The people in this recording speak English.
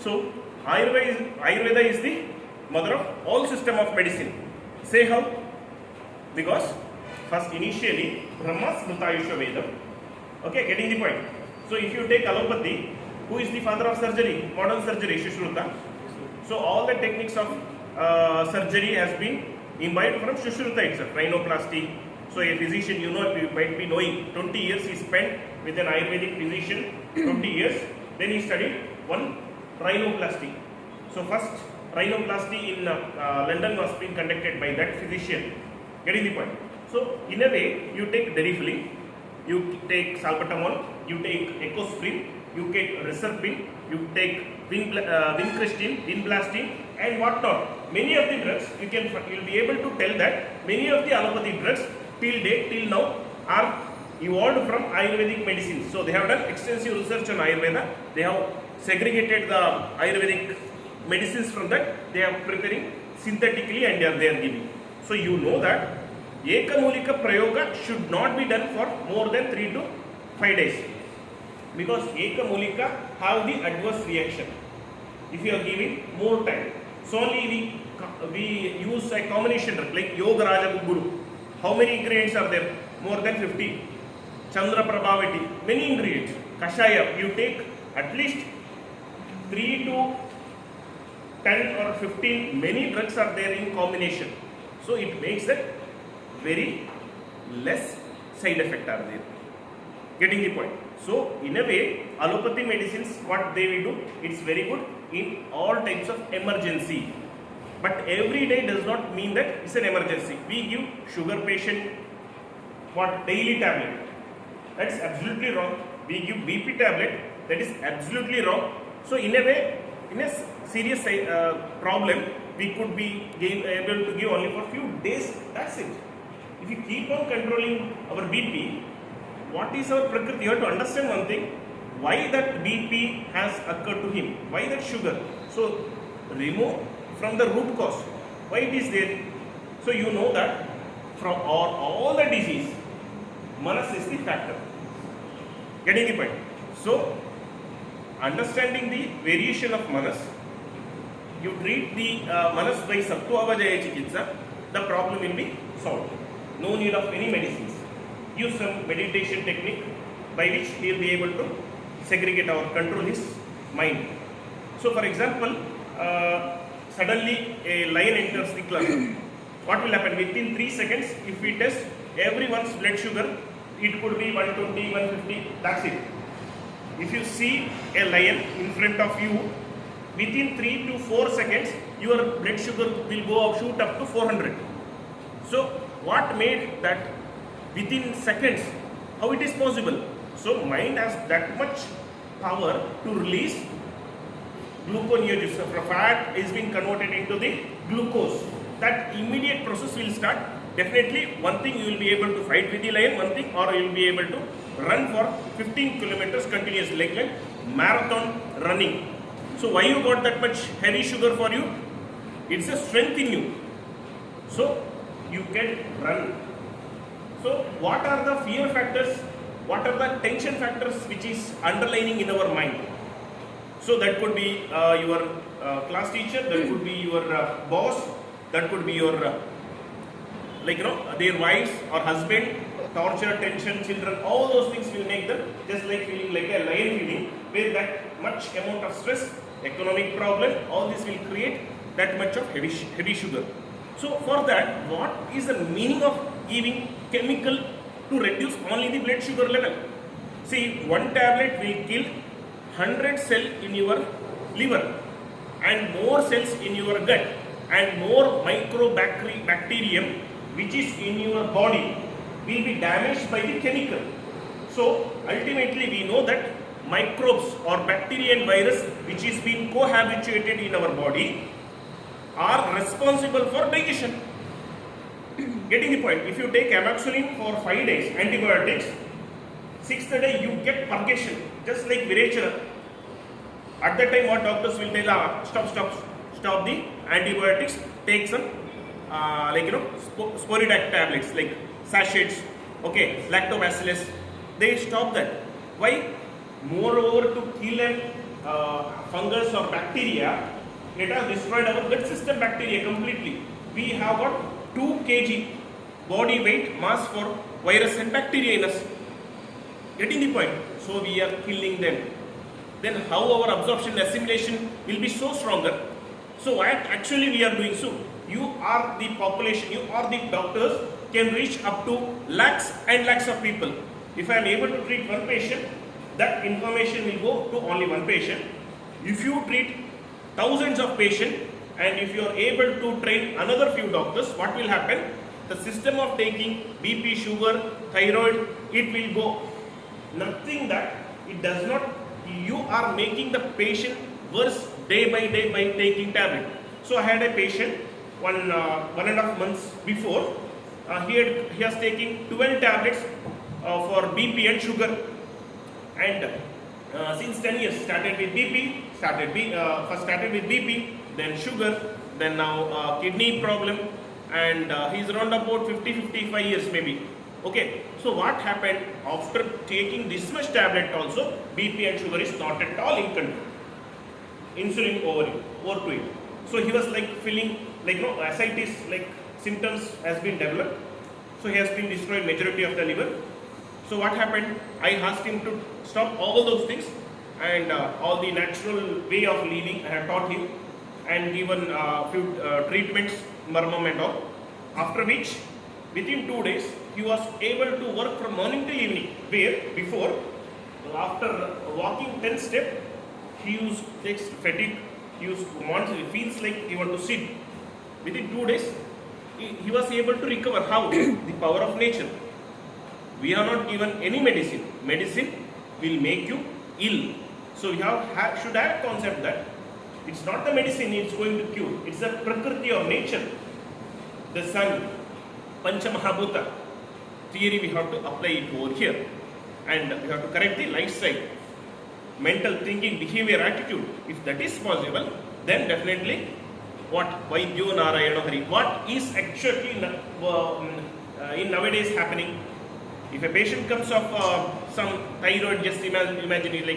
So Ayurveda is the mother of all system of medicine. Say how? Because first initially Brahma Smrutayusha Vedam. Okay, getting the point. So if you take allopathy, who is the father of surgery? Modern surgery, Sushruta. So all the techniques of surgery has been imbibed from Sushruta itself. Rhinoplasty. So a physician, you might be knowing, 20 years he spent with an Ayurvedic physician, 20 years. Then he studied one rhinoplasty. So first rhinoplasty in London was being conducted by that physician. Getting the point. So in a way, you take Derifilin, you take salbutamol, you take Ecosprin, you take Reserpin, you take Vincristine, Vinblastine, and whatnot. Many of the drugs, you'll be able to tell that many of the allopathy drugs till now are evolved from Ayurvedic medicine. So they have done extensive research on Ayurveda. They have segregated the Ayurvedic medicines from that. They are preparing synthetically and they are giving. So you know that Ekamulika Prayoga should not be done for more than 3 to 5 days. Because Ekamulika have the adverse reaction if you are giving more time. So only we use a combination drug like Yoga Raja Guru. How many ingredients are there? More than 50. Chandra Prabhavati, many ingredients. Kashaya, you take at least 3 to 10 or 15, many drugs are there in combination. So it makes that very less side effect are there. Getting the point. So in a way, allopathy medicines, what they will do, it's very good in all types of emergency. But every day does not mean that it's an emergency. We give sugar patient what daily tablet. That's absolutely wrong. We give BP tablet. That is absolutely wrong. So in a way, in a serious problem, we could be able to give only for few days. That's it. If you keep on controlling our BP, what is our prakriti? You have to understand one thing. Why that BP has occurred to him? Why that sugar? So remove from the root cause. Why it is there? So you know that from all the disease, manas is the factor. Getting the point? So understanding the variation of manas, you treat the manas by Sattva-Vajaya Chikitsa, the problem will be solved. No need of any medicines. Use some meditation technique by which he will be able to segregate or control his mind. So for example, suddenly a lion enters the club. What will happen? Within 3 seconds, if we test everyone's blood sugar, it could be 120, 150, that's it. If you see a lion in front of you, within 3 to 4 seconds, your blood sugar will go up, shoot up to 400. So what made that within seconds? How it is possible? So mind has that much power to release gluconeogenesis. Fat is being converted into the glucose. That immediate process will start. Definitely one thing you will be able to fight with the lion, one thing, or you will be able to run for 15 kilometers continuously, like marathon running. So why you got that much heavy sugar for you? It's a strength in you. So you can run. So what are the fear factors? What are the tension factors which is underlining in our mind? So that could be your class teacher, that could be your boss, that could be your their wives or husband, torture, tension, children, all those things will make them just like feeling like a lion feeling, where that much amount of stress, economic problem, all this will create that much of heavy sugar. So for that, what is the meaning of giving chemical to reduce only the blood sugar level? See, one tablet will kill 100 cells in your liver and more cells in your gut and more microbacterium which is in your body will be damaged by the chemical. So ultimately we know that microbes or bacteria and virus which is being cohabituated in our body are responsible for digestion. Getting the point? If you take amoxicillin for 5 days, antibiotics, 6th day you get purgation, just like Virechana. At that time what doctors will tell, stop the antibiotics, take some Sporidac tablets like sachets, okay, lactobacillus, they stop that. Why? Moreover, to kill a fungus or bacteria, it has destroyed our blood system bacteria completely. We have got 2 kg body weight mass for virus and bacteria in us. Getting the point? So we are killing them. Then how our absorption assimilation will be so stronger? So what actually we are doing? So you are the population, you are the doctors can reach up to lakhs and lakhs of people. If I am able to treat one patient, that information will go to only one patient. If you treat thousands of patients and if you are able to train another few doctors, what will happen? The system of taking BP, sugar, thyroid, it will go. Nothing that it does not, you are making the patient worse day by taking tablet. So I had a patient 1.5 months before, he has taken 12 tablets for BP and sugar, and since 10 years started with BP, first started with BP, then sugar, then now kidney problem, and he's around about 50-55 years maybe. Okay, so what happened after taking this much tablet also, BP and sugar is not at all in control. Insulin over to it. So he was like feeling like ascites like symptoms has been developed. So he has been destroyed majority of the liver. So what happened? I asked him to stop all those things and all the natural way of living I have taught him and given few treatments, marmum and all. After which, within 2 days, he was able to work from morning till evening. Where before, after walking 10 steps, he takes fatigue. He feels like he want to sit. Within 2 days, he was able to recover. How? The power of nature. We are not given any medicine. Medicine will make you ill. So you should have a concept that it's not the medicine it's going to cure. It's the prakriti or nature. The sun, Pancha Mahabhuta theory we have to apply it over here. And we have to correct the lifestyle, mental thinking, behavior, attitude. If that is possible, then definitely what Vaidyo Narayana Hari, what is actually in nowadays happening. If a patient comes of some thyroid, just imagine it like